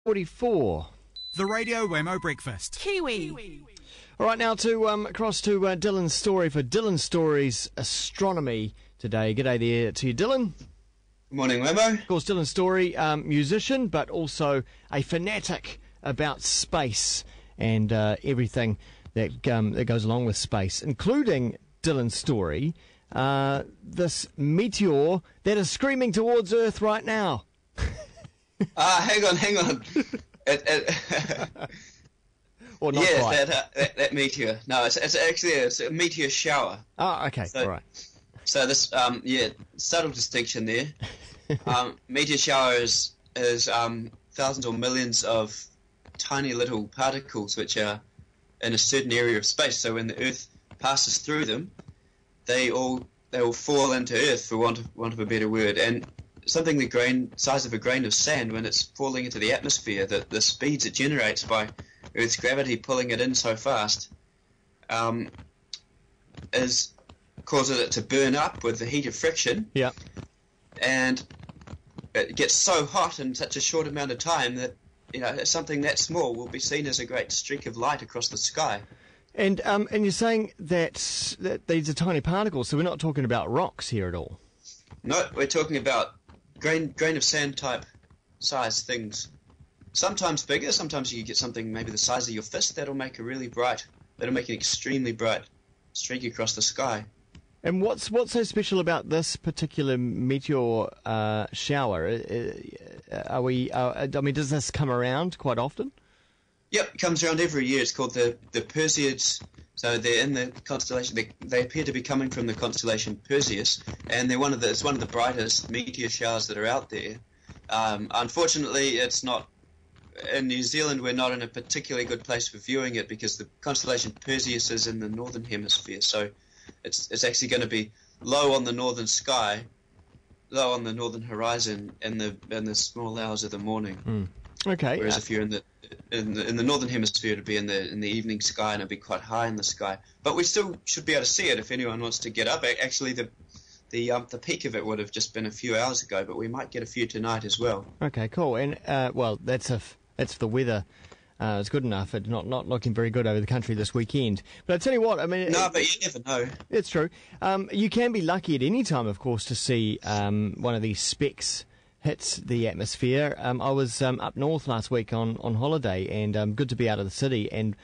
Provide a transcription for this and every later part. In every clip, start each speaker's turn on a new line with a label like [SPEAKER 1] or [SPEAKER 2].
[SPEAKER 1] 44.
[SPEAKER 2] The Radio Wammo Breakfast.
[SPEAKER 3] Kiwi.
[SPEAKER 1] All right, now to across to Dylan Storey for Dylan Storey's Astronomy today. G'day there to you, Dylan.
[SPEAKER 4] Good morning, Wammo.
[SPEAKER 1] Of course, Dylan Storey, musician, but also a fanatic about space and everything that goes along with space, including Dylan Storey, this meteor that is screaming towards Earth right now.
[SPEAKER 4] Hang on.
[SPEAKER 1] Or not
[SPEAKER 4] yeah,
[SPEAKER 1] quite.
[SPEAKER 4] that meteor. No, it's actually a meteor shower.
[SPEAKER 1] Oh, okay,
[SPEAKER 4] So,
[SPEAKER 1] all right.
[SPEAKER 4] So this, subtle distinction there. Meteor shower is thousands or millions of tiny little particles which are in a certain area of space. So when the Earth passes through them, they all fall into Earth, for want of a better word. And something the size of a grain of sand, when it's falling into the atmosphere, the speeds it generates by Earth's gravity pulling it in so fast, causes it to burn up with the heat of friction.
[SPEAKER 1] Yeah.
[SPEAKER 4] And it gets so hot in such a short amount of time that something that small will be seen as a great streak of light across the sky.
[SPEAKER 1] And you're saying that these are tiny particles, so we're not talking about rocks here at all.
[SPEAKER 4] No, we're talking about grain of sand type size things. Sometimes bigger, sometimes you get something maybe the size of your fist that'll make an extremely bright streak across the sky.
[SPEAKER 1] And what's so special about this particular meteor shower? Does this come around quite often?
[SPEAKER 4] Yep, it comes around every year. It's called the Perseids. So they're in the constellation. They appear to be coming from the constellation Perseus, and it's one of the brightest meteor showers that are out there. Unfortunately, it's not in New Zealand. We're not in a particularly good place for viewing it because the constellation Perseus is in the northern hemisphere. So it's actually going to be low on the northern sky, low on the northern horizon in the small hours of the morning.
[SPEAKER 1] Okay.
[SPEAKER 4] Whereas if you're in the northern hemisphere, it'd be in the evening sky, and it'd be quite high in the sky. But we still should be able to see it if anyone wants to get up. Actually, the peak of it would have just been a few hours ago, but we might get a few tonight as well.
[SPEAKER 1] Okay, cool. And that's the weather. It's good enough. It's not looking very good over the country this weekend. But I tell you what, I mean...
[SPEAKER 4] No, but you never know.
[SPEAKER 1] It's true. You can be lucky at any time, of course, to see one of these specks hits the atmosphere. I was up north last week on holiday, and good to be out of the city and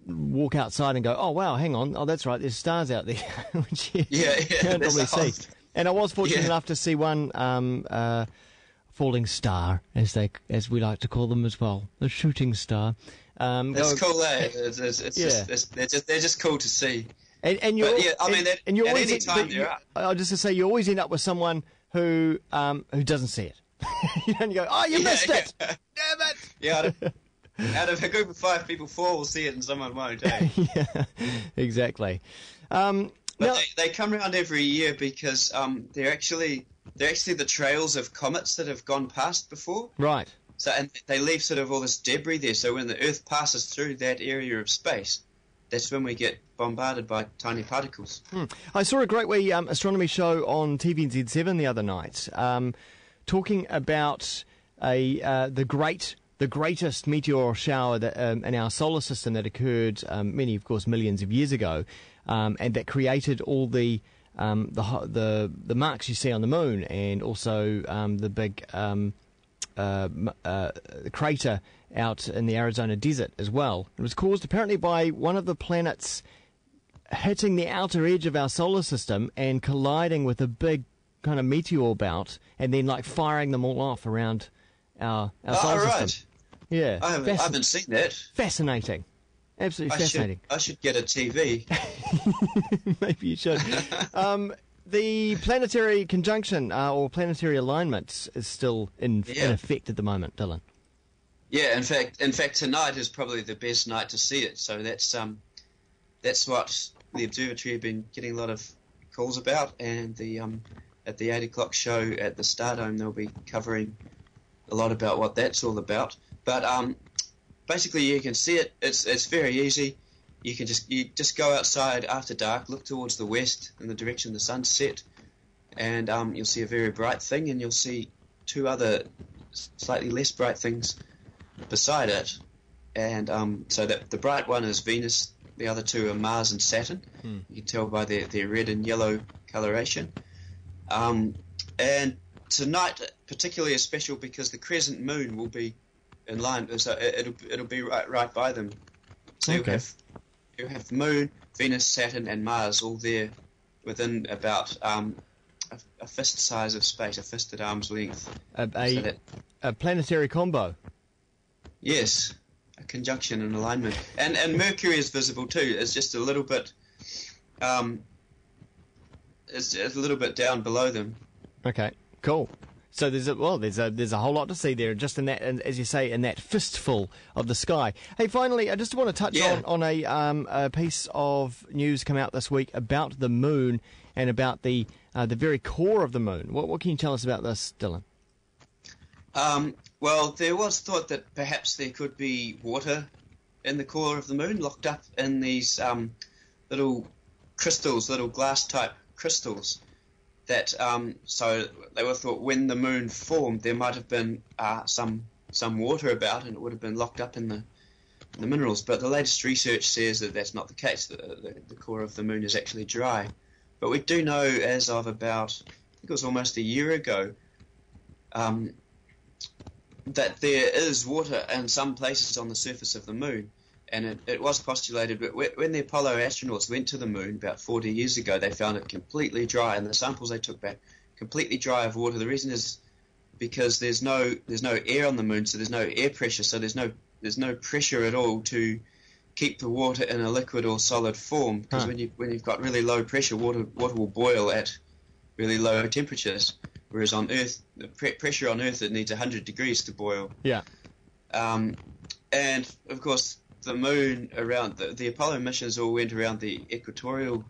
[SPEAKER 1] walk outside and go, oh, wow, hang on. Oh, that's right, there's stars out there, which you can't normally see. And I was fortunate enough to see one... falling star, as we like to call them as well, the shooting star.
[SPEAKER 4] It's cool, eh? They're just cool to see.
[SPEAKER 1] And you're,
[SPEAKER 4] and you always
[SPEAKER 1] I'll just say you always end up with someone who doesn't see it. And you go, oh, you missed it. Damn it!
[SPEAKER 4] Yeah. Out of a group of 5 people, 4 will see it and someone won't. Eh?
[SPEAKER 1] Yeah, exactly.
[SPEAKER 4] But they come around every year because they're actually the trails of comets that have gone past before.
[SPEAKER 1] Right.
[SPEAKER 4] So, and they leave sort of all this debris there. So when the Earth passes through that area of space, that's when we get bombarded by tiny particles.
[SPEAKER 1] I saw a great astronomy show on TVNZ7 the other night, talking about the greatest meteor shower that, in our solar system that occurred many, of course, millions of years ago, and that created all the marks you see on the moon, and also the big crater out in the Arizona desert as well. It was caused apparently by one of the planets hitting the outer edge of our solar system and colliding with a big kind of meteor belt, and then firing them all off around our solar system. Yeah,
[SPEAKER 4] I haven't seen that.
[SPEAKER 1] Fascinating. Absolutely fascinating.
[SPEAKER 4] I should get a TV.
[SPEAKER 1] Maybe you should. The planetary conjunction or planetary alignment is still in effect at the moment, Dylan.
[SPEAKER 4] Yeah, in fact, tonight is probably the best night to see it. So that's what the observatory have been getting a lot of calls about, and at the 8 o'clock show at the Stardome, they'll be covering a lot about what that's all about. But basically, you can see it. It's very easy. You just go outside after dark, look towards the west in the direction the sun's set, and you'll see a very bright thing, and you'll see 2 other slightly less bright things beside it. And so that the bright one is Venus, the other two are Mars and Saturn. You can tell by their red and yellow coloration. And tonight particularly is special because the crescent moon will be in line, so it'll be right by them. So you'll have the moon, Venus, Saturn, and Mars all there within about a fist size of space, a fist at arm's length.
[SPEAKER 1] A planetary combo.
[SPEAKER 4] Yes, a conjunction and alignment. And Mercury is visible too. It's just a little bit. It's a little bit down below them.
[SPEAKER 1] Okay, cool. So there's a whole lot to see there, just in that, and as you say, in that fistful of the sky. Hey, finally, I just want to touch on a piece of news come out this week about the moon and about the very core of the moon. What can you tell us about this, Dylan?
[SPEAKER 4] Well, there was thought that perhaps there could be water in the core of the moon, locked up in these little crystals, little glass-type crystals. That so they were thought when the moon formed, there might have been some water about, and it would have been locked up in the minerals. But the latest research says that that's not the case. The core of the moon is actually dry. But we do know, as of about, I think it was almost a year ago, that there is water in some places on the surface of the moon. And it was postulated, but when the Apollo astronauts went to the moon about 40 years ago, they found it completely dry, and the samples they took back completely dry of water. The reason is because there's no air on the moon, so there's no air pressure, so there's no pressure at all to keep the water in a liquid or solid form. Because when you've got really low pressure, water will boil at really low temperatures, whereas on Earth, the pressure on Earth, it needs 100 degrees to boil.
[SPEAKER 1] Yeah.
[SPEAKER 4] And of course, the moon around the Apollo missions all went around the equatorial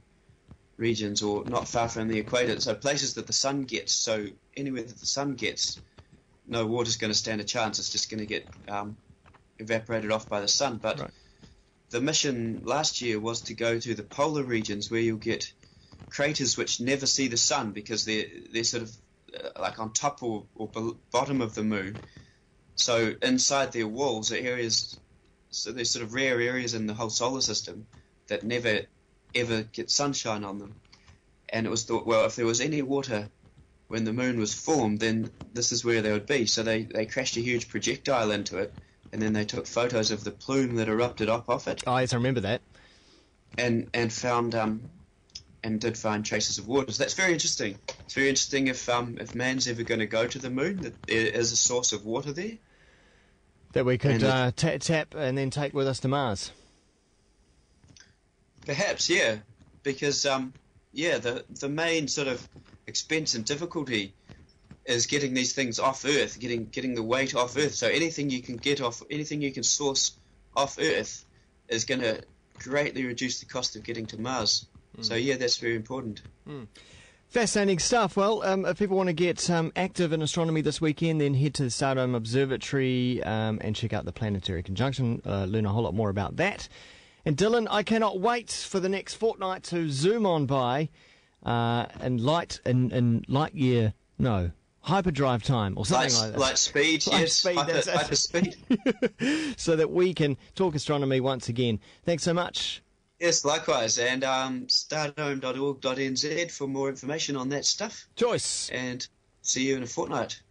[SPEAKER 4] regions, or not far from the equator, so places that the sun gets. So anywhere that the sun gets, no water's going to stand a chance. It's just going to get evaporated off by the sun. But the mission last year was to go to the polar regions, where you'll get craters which never see the sun because they're sort of like on top or bottom of the moon. So inside their walls are areas. So there's sort of rare areas in the whole solar system that never, ever get sunshine on them. And it was thought, well, if there was any water when the moon was formed, then this is where they would be. So they crashed a huge projectile into it, and then they took photos of the plume that erupted up off it.
[SPEAKER 1] Oh, yes, I remember that.
[SPEAKER 4] And found and did find traces of water. So that's very interesting. It's very interesting if man's ever going to go to the moon, that there is a source of water there.
[SPEAKER 1] That we could tap and then take with us to Mars. Perhaps,
[SPEAKER 4] yeah. Because, the main sort of expense and difficulty is getting these things off Earth, getting the weight off Earth. So anything you can source off Earth is going to greatly reduce the cost of getting to Mars. So, yeah, that's very important.
[SPEAKER 1] Fascinating stuff. Well, if people want to get active in astronomy this weekend, then head to the Stardome Observatory and check out the planetary conjunction, learn a whole lot more about that. And Dylan, I cannot wait for the next fortnight to zoom on by in hyperdrive time or something like that.
[SPEAKER 4] Light speed, yes. Hyperspeed.
[SPEAKER 1] So that we can talk astronomy once again. Thanks so much.
[SPEAKER 4] Yes, likewise, and stardome.org.nz for more information on that stuff.
[SPEAKER 1] Choice.
[SPEAKER 4] And see you in a fortnight.